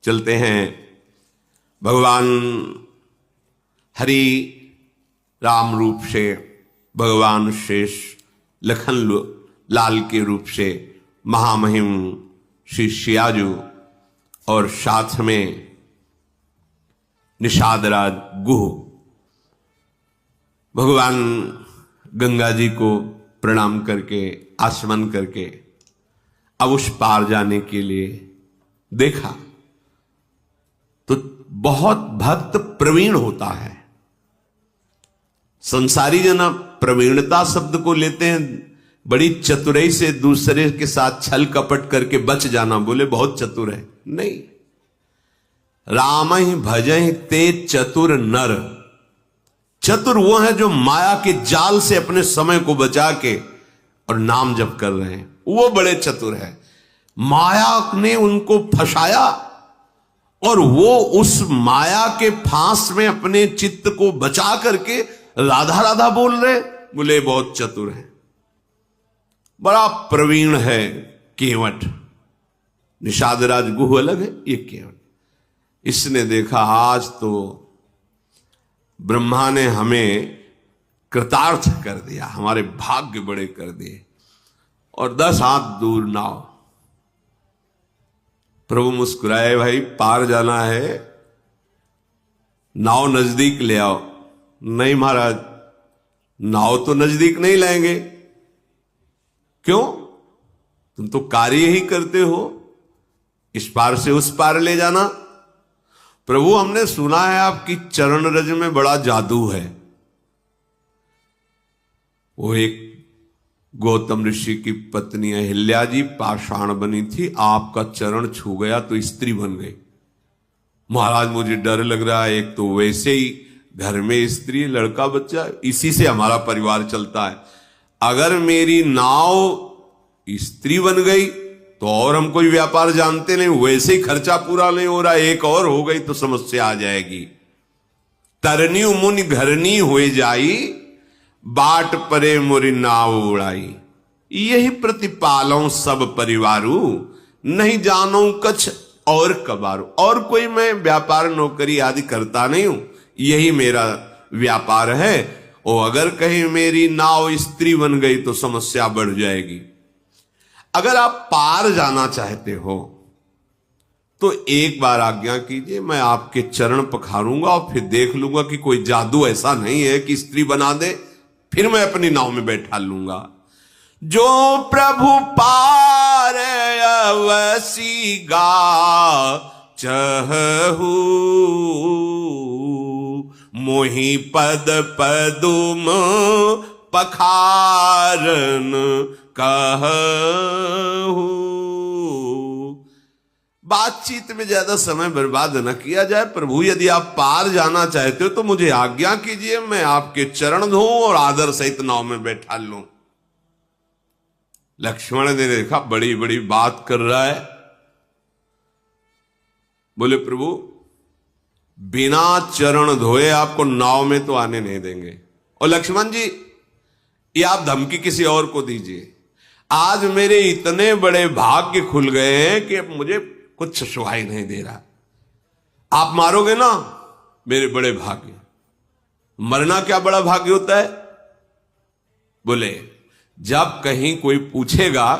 चलते हैं भगवान हरि राम रूप से, भगवान शेष लखन लाल के रूप से महामहिम श्री सियाजू और साथ में निषादराज गुह भगवान गंगा जी को प्रणाम करके आचमन करके अब उस पार जाने के लिए देखा तो बहुत भक्त प्रवीण होता है। संसारी जन प्रवीणता शब्द को लेते हैं बड़ी चतुराई से दूसरे के साथ छल कपट करके बच जाना, बोले बहुत चतुर है, नहीं। राम ही भजहि ते चतुर नर। चतुर वो है जो माया के जाल से अपने समय को बचा के और नाम जप कर रहे हैं, वो बड़े चतुर है। माया ने उनको फंसाया और वो उस माया के फांस में अपने चित्त को बचा करके राधा राधा बोल रहे, बोले बहुत चतुर है, बड़ा प्रवीण है। केवट निषादराज गुह अलग है, ये केवट। इसने देखा आज तो ब्रह्मा ने हमें कृतार्थ कर दिया, हमारे भाग्य बड़े कर दिए। और 10 हाथ दूर नाव। प्रभु मुस्कुराए, भाई पार जाना है, नाव नजदीक ले आओ। नहीं महाराज, नाव तो नजदीक नहीं लाएंगे। क्यों? तुम तो कार्य ही करते हो, इस पार से उस पार ले जाना। प्रभु हमने सुना है आपकी चरण रज में बड़ा जादू है। वो एक गौतम ऋषि की पत्नी अहिल्या जी पाषाण बनी थी, आपका चरण छू गया तो स्त्री बन गई। महाराज मुझे डर लग रहा है, एक तो वैसे ही घर में स्त्री लड़का बच्चा, इसी से हमारा परिवार चलता है। अगर मेरी नाव स्त्री बन गई तो और हम कोई व्यापार जानते नहीं, वैसे ही खर्चा पूरा नहीं हो रहा, एक और हो गई तो समस्या आ जाएगी। तरनी मुनि घरनी हुए जाई, बाट परे मोरी नाव उड़ाई। यही प्रतिपालों सब परिवारू, नहीं जानो कछ और कबारू। और कोई मैं व्यापार नौकरी आदि करता नहीं हूं, यही मेरा व्यापार है। और अगर कहीं मेरी नाव स्त्री बन गई तो समस्या बढ़ जाएगी। अगर आप पार जाना चाहते हो तो एक बार आज्ञा कीजिए, मैं आपके चरण पखारूंगा और फिर देख लूंगा कि कोई जादू ऐसा नहीं है कि स्त्री बना दे, फिर मैं अपनी नाव में बैठा लूंगा। जो प्रभु पार अवसी गा चहु, मोहि पद पदुम पखारन कहू। बातचीत में ज्यादा समय बर्बाद न किया जाए। प्रभु यदि आप पार जाना चाहते हो तो मुझे आज्ञा कीजिए, मैं आपके चरण धोऊं और आदर सहित नाव में बैठा लूं। लक्ष्मण ने देखा बड़ी बड़ी बात कर रहा है, बोले प्रभु बिना चरण धोए आपको नाव में तो आने नहीं देंगे। और लक्ष्मण जी ये आप धमकी किसी और को दीजिए, आज मेरे इतने बड़े भाग्य खुल गए हैं कि अब मुझे कुछ सुहाई नहीं दे रहा। आप मारोगे ना, मेरे बड़े भाग्य। मरना क्या बड़ा भाग्य होता है? बोले जब कहीं कोई पूछेगा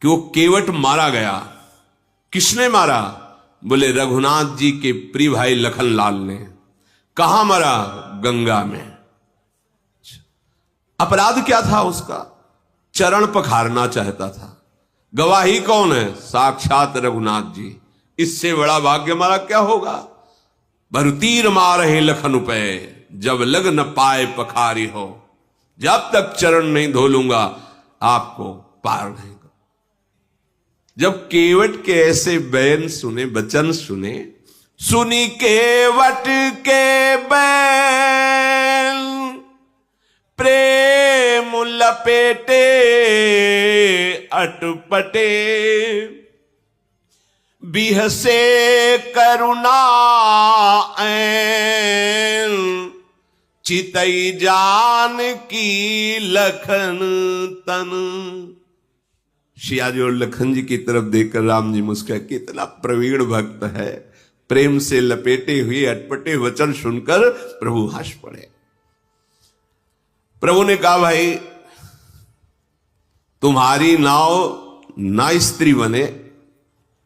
कि वो केवट मारा गया, किसने मारा? बोले रघुनाथ जी के प्रिय भाई लखन लाल ने। कहां मरा? गंगा में। अपराध क्या था उसका? चरण पखारना चाहता था। गवाही कौन है? साक्षात रघुनाथ जी। इससे बड़ा भाग्य हमारा क्या होगा? भरुतीर मारे लखन पे, जब लग न पाए पखारी हो। जब तक चरण नहीं धो लूंगा आपको पार नहीं कर। जब केवट के ऐसे बैन सुने, वचन सुने, सुनी केवट के बैन, प्रेम लपेटे अटपटे, बिहसे करुणा ऐन, चितई जान की लखन तन। सिया जी और लखन जी की तरफ देखकर राम जी मुस्कुराए, कितना प्रवीण भक्त है। प्रेम से लपेटे हुए अटपटे वचन सुनकर प्रभु हंस पड़े। प्रभु ने कहा, भाई तुम्हारी नाव ना स्त्री बने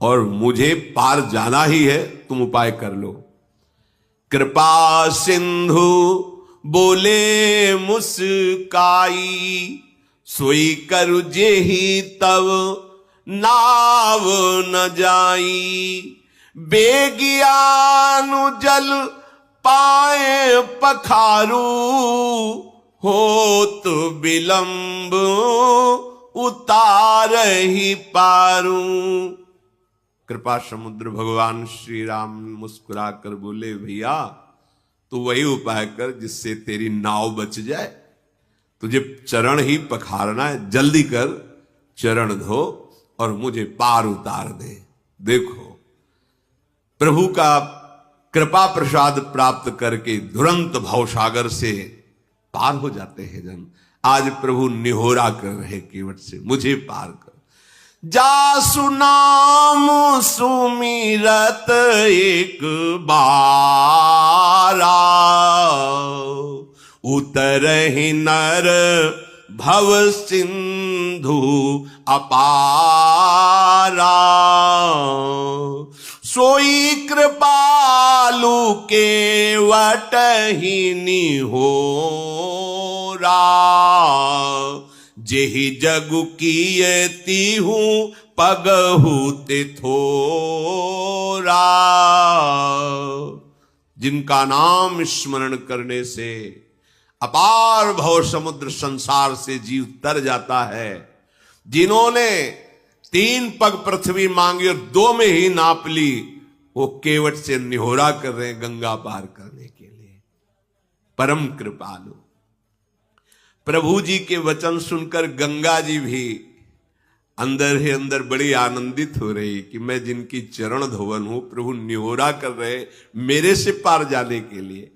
और मुझे पार जाना ही है, तुम उपाय कर लो। कृपा सिंधु बोले मुस्काई, सोई करु जेहि तब नाव न जाई। बेगियानु जल पाए पखारू, होत विलंब उतार ही पारू। कृपा समुद्र भगवान श्री राम मुस्कुरा कर बोले, भैया तू वही उपाय कर जिससे तेरी नाव बच जाए। तुझे चरण ही पखारना है, जल्दी कर, चरण धो और मुझे पार उतार दे। देखो प्रभु का कृपा प्रसाद प्राप्त करके तुरंत भवसागर से पार हो जाते हैं जन। आज प्रभु निहोरा कर रहे केवट से, मुझे पार कर। जासु नाम सुमिरत एक बारा, उतरहि नर भव सिंधु अपारा। सोई कृपालु केवट ही निहोरा, जेहि जगु कीयति हूँ पगहु ते थोरा। जिनका नाम स्मरण करने से अपार भव समुद्र संसार से जीव तर जाता है, जिन्होंने 3 पग पृथ्वी मांगी और 2 में ही नाप ली, वो केवट से निहोरा कर रहे हैं गंगा पार करने के लिए। परम कृपालु प्रभु जी के वचन सुनकर गंगा जी भी अंदर ही अंदर बड़ी आनंदित हो रही कि मैं जिनकी चरण धोवन हूं, प्रभु निहोरा कर रहे मेरे से पार जाने के लिए।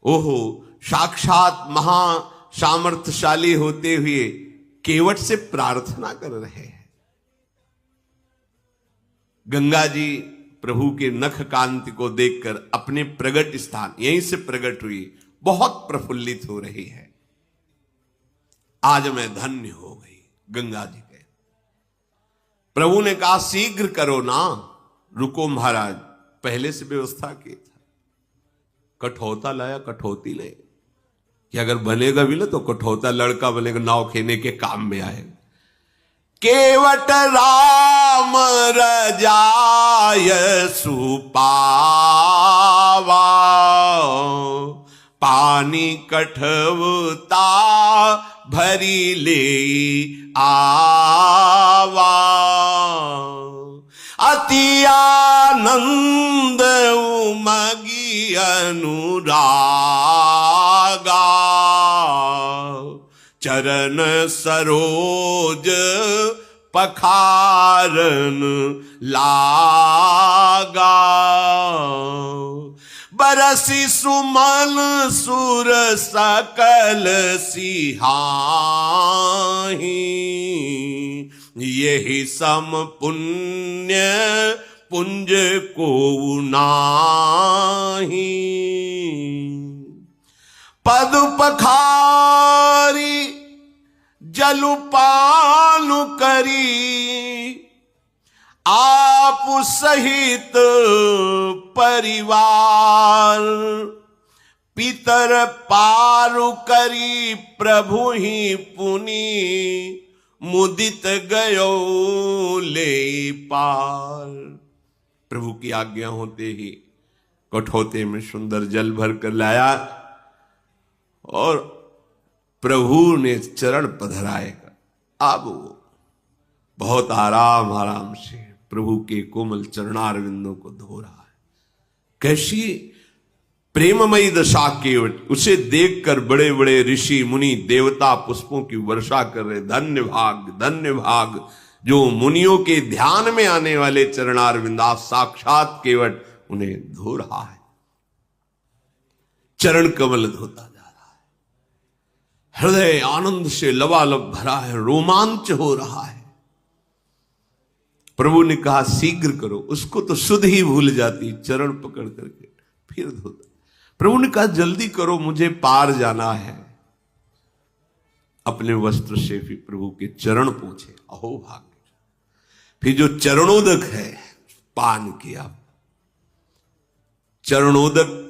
ओहो, साक्षात महा सामर्थ्यशाली होते हुए केवट से प्रार्थना कर रहे हैं। गंगा जी प्रभु के नख कांति को देखकर अपने प्रगट स्थान, यहीं से प्रकट हुई, बहुत प्रफुल्लित हो रही है। आज मैं धन्य हो गई, गंगा जी कहे। प्रभु ने कहा, शीघ्र करो ना, रुको महाराज, पहले से व्यवस्था की था। कठौता लाया, कठौती ले, कि अगर बनेगा भी ना तो कठौता लड़का बनेगा, नाव खेने के काम में आएगा। केवट राम रजाय सुपावा, पानी कठवता भरी ले आवा। अति आनंद उमगी अनुरागा, चरण सरोज पखारन लागा। बरसी सुमन सुर सकल सिहाही, यही सम पुण्य पुंज को नाही। पद पखारी जलु पानु करी, आप सहित परिवार। पितर पारु करी प्रभु ही पुनि, मुदित गयो ले पार। प्रभु की आज्ञा होते ही कठौते में सुंदर जल भर कर लाया और प्रभु ने चरण पधराएगा। अब वो बहुत आराम आराम से प्रभु के कोमल चरणारविंदों को धो रहा है। कैसी प्रेममयी दशा केवट, उसे देखकर बड़े बड़े ऋषि मुनि देवता पुष्पों की वर्षा कर रहे। धन्य भाग जो मुनियों के ध्यान में आने वाले चरणारविंदा, साक्षात केवट उन्हें धो रहा है, चरण कमल धोता जा रहा है। हृदय आनंद से लबालब भरा है, रोमांच हो रहा है। प्रभु ने कहा शीघ्र करो। उसको तो सुध ही भूल जाती, चरण पकड़ करके फिर धोता। प्रभु ने कहा जल्दी करो, मुझे पार जाना है। अपने वस्त्र से भी प्रभु के चरण पूछे, अहो भाग्य। फिर जो चरणोदक है पान किया। चरणोदक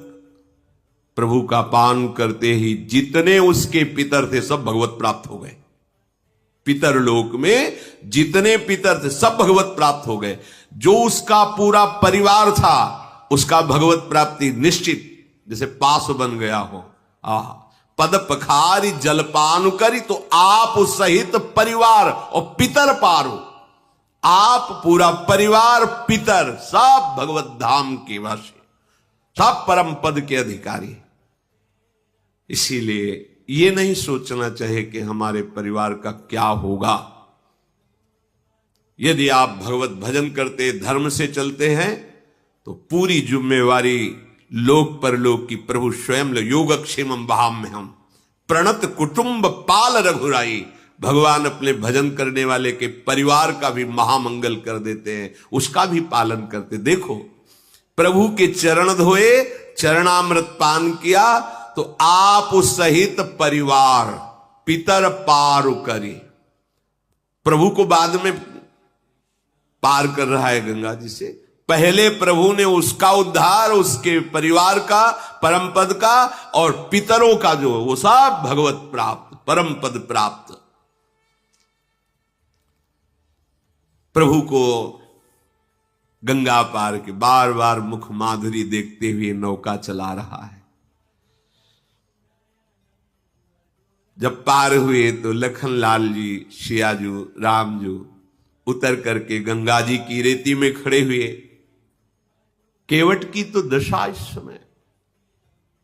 प्रभु का पान करते ही जितने उसके पितर थे सब भगवत प्राप्त हो गए। पितर लोक में जितने पितर थे सब भगवत प्राप्त हो गए। जो उसका पूरा परिवार था उसका भगवत प्राप्ति निश्चित, जैसे पास बन गया हो। पद पखारी जलपान करी तो आप सहित परिवार और पितर पारो। आप पूरा परिवार पितर सब भगवत धाम के वासी, सब परम पद के अधिकारी। इसीलिए ये नहीं सोचना चाहिए कि हमारे परिवार का क्या होगा। यदि आप भगवत भजन करते धर्म से चलते हैं तो पूरी जिम्मेवारी लोक परलोक की प्रभु स्वयं योगक्षेमम वहाम में हम प्रणत कुटुंब पाल रघुराई। भगवान अपने भजन करने वाले के परिवार का भी महामंगल कर देते हैं, उसका भी पालन करते। देखो प्रभु के चरण धोए, चरणामृत पान किया तो आप सहित परिवार पितर पार करी। प्रभु को बाद में पार कर रहा है गंगा जी से। पहले प्रभु ने उसका उद्धार, उसके परिवार का, परम पद का और पितरों का जो वो सब भगवत प्राप्त, परम पद प्राप्त। प्रभु को गंगा पार के बार बार मुख माधुरी देखते हुए नौका चला रहा है। जब पार हुए तो लखनलाल जी, सियाजू, रामजू उतर करके गंगा जी की रेती में खड़े हुए। केवट की तो दशा इस समय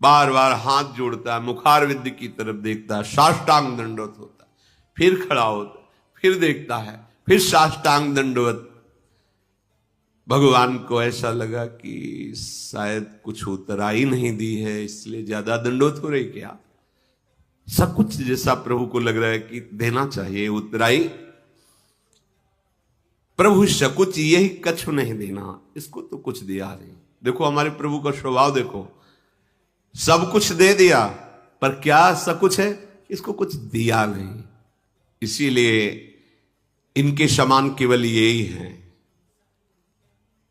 बार बार हाथ जोड़ता है, मुखार विद्य की तरफ देखता है, साष्टांग दंडवत होता है, फिर खड़ा होता, फिर देखता है, फिर साष्टांग दंडवत। भगवान को ऐसा लगा कि शायद कुछ उतराई नहीं दी है, इसलिए ज्यादा दंडवत हो रही क्या। सब कुछ जैसा प्रभु को लग रहा है कि देना चाहिए उतराई। प्रभु सकुच यही कछु नहीं देना, इसको तो कुछ दिया नहीं। देखो हमारे प्रभु का स्वभाव देखो, सब कुछ दे दिया पर क्या सकुच है, इसको कुछ दिया नहीं। इसीलिए इनके समान केवल यही है।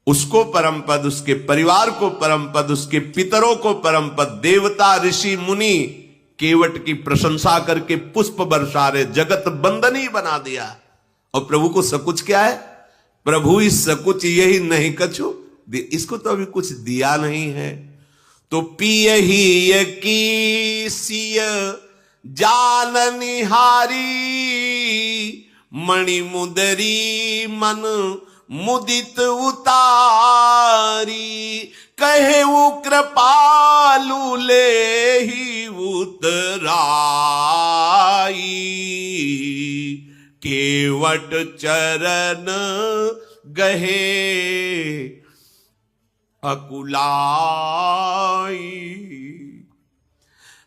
उसको परम पद, उसके परिवार को परम पद, उसके पितरों को परम पद, देवता ऋषि मुनि केवट की प्रशंसा करके पुष्प बरसा रहे, जगत बंदनी बना दिया। और प्रभु को सकुच क्या है? प्रभु इस सकुच यही नहीं कछु, इसको तो अभी कुछ दिया नहीं है। तो पिय ही की सिय जान निहारी, मणि मुदरी मन मुदित उतारी, कहे वो कृपालु ले ही उतराई, केवट चरण गहे अकुलाई।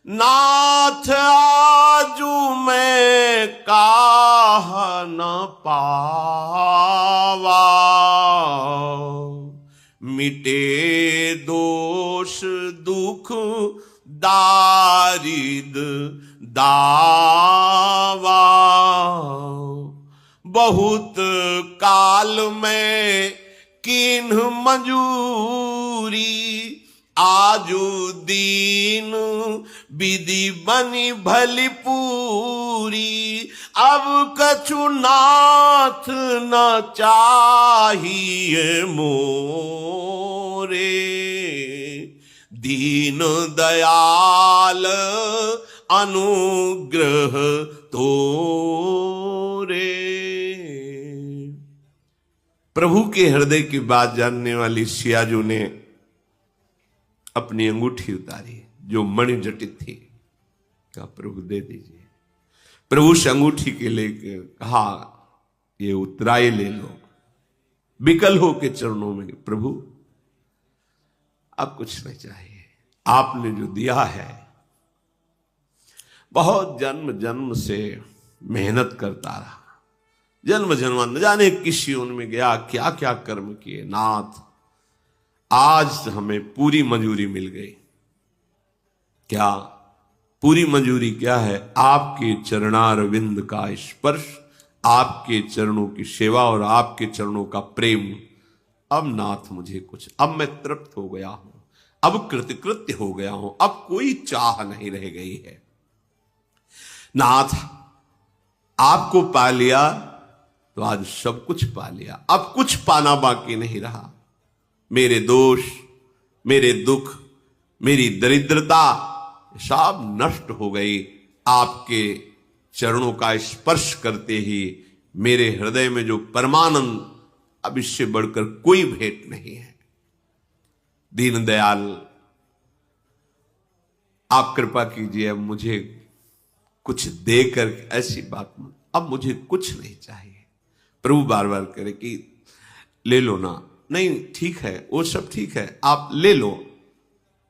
नाथ आजू मैं काह न पावा, मिटे दोष दुख दारिद दावा, बहुत काल में किन्ह मंजूरी, आजू दीन विधि बनी भली पूरी, अब कछु नाथ न चाहिए मोरे, दीन दयाल अनुग्रह तोरे। प्रभु के हृदय की बात जानने वाली सियाजू ने अपनी अंगूठी उतारी जो मणि जटित थी, कहा प्रभु दे दीजिए। प्रभु से अंगूठी के लेकर कहा ये उतराई ले लो, बिकल हो के चरणों में, प्रभु अब कुछ नहीं चाहिए, आपने जो दिया है। बहुत जन्म जन्म से मेहनत करता रहा, जन्म जन्म न जाने किस योनि में गया, क्या क्या कर्म किए। नाथ आज हमें पूरी मंजूरी मिल गई। क्या पूरी मंजूरी क्या है? आपके चरणारविंद का स्पर्श, आपके चरणों की सेवा और आपके चरणों का प्रेम। अब नाथ मुझे कुछ, अब मैं तृप्त हो गया हूं, अब कृतकृत्य हो गया हूं, अब कोई चाह नहीं रह गई है। नाथ आपको पा लिया तो आज सब कुछ पा लिया, अब कुछ पाना बाकी नहीं रहा। मेरे दोष, मेरे दुख, मेरी दरिद्रता सब नष्ट हो गई। आपके चरणों का स्पर्श करते ही मेरे हृदय में जो परमानंद, अब इससे बढ़कर कोई भेंट नहीं है। दीनदयाल आप कृपा कीजिए, अब मुझे कुछ देकर, ऐसी बात मत, अब मुझे कुछ नहीं चाहिए। प्रभु बार बार करे कि ले लो ना, नहीं ठीक है, वो सब ठीक है, आप ले लो।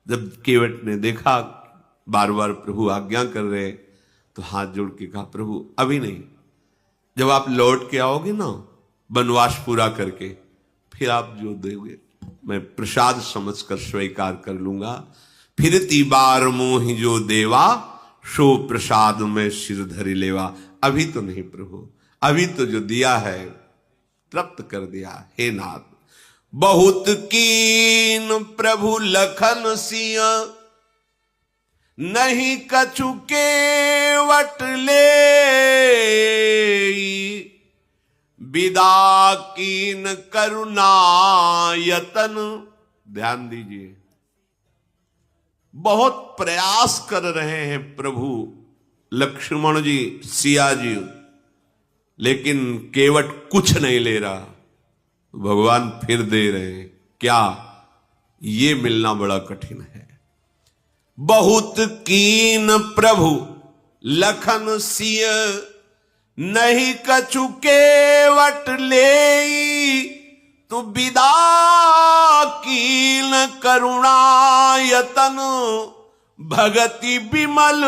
जब केवट ने देखा बार बार प्रभु आज्ञा कर रहे, तो हाथ जोड़ के कहा प्रभु अभी नहीं, जब आप लौट के आओगे ना वनवास पूरा करके, फिर आप जो दोगे मैं प्रसाद समझकर स्वीकार कर लूंगा। फिरती बार मोहि जो देवा, सो प्रसाद में सिर धरि लेवा। अभी तो नहीं प्रभु, अभी तो जो दिया है तृप्त कर दिया। हे नाथ बहुत कीन प्रभु लखन सिंह, नहीं कछु केवट ले, विदा कीन करुणा यतन। ध्यान दीजिए, बहुत प्रयास कर रहे हैं प्रभु लक्ष्मण जी, सिया जी, लेकिन केवट कुछ नहीं ले रहा। भगवान फिर दे रहे हैं। क्या? ये मिलना बड़ा कठिन है। बहुत कीन प्रभु लखन सिय, नहीं कछु केवट ले, तो विदा कीन करुणा यतन, भगति विमल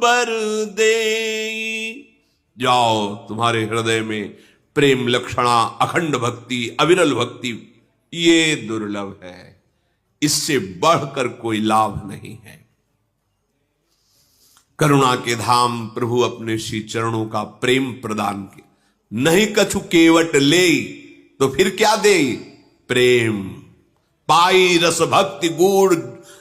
बर दे। जाओ, तुम्हारे हृदय में प्रेम लक्षणा, अखंड भक्ति, अविरल भक्ति, ये दुर्लभ है, इससे बढ़कर कोई लाभ नहीं है। करुणा के धाम प्रभु अपने श्री चरणों का प्रेम प्रदान के, नहीं कछु केवट ले, तो फिर क्या दे? प्रेम। पाई रस भक्ति गूढ़,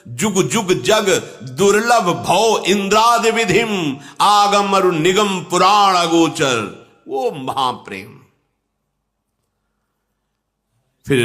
जुग जुग जग दुर्लभ भव इंद्रादि विधिम, आगम अरु निगम पुराण अगोचर। वो महाप्रेम। फिर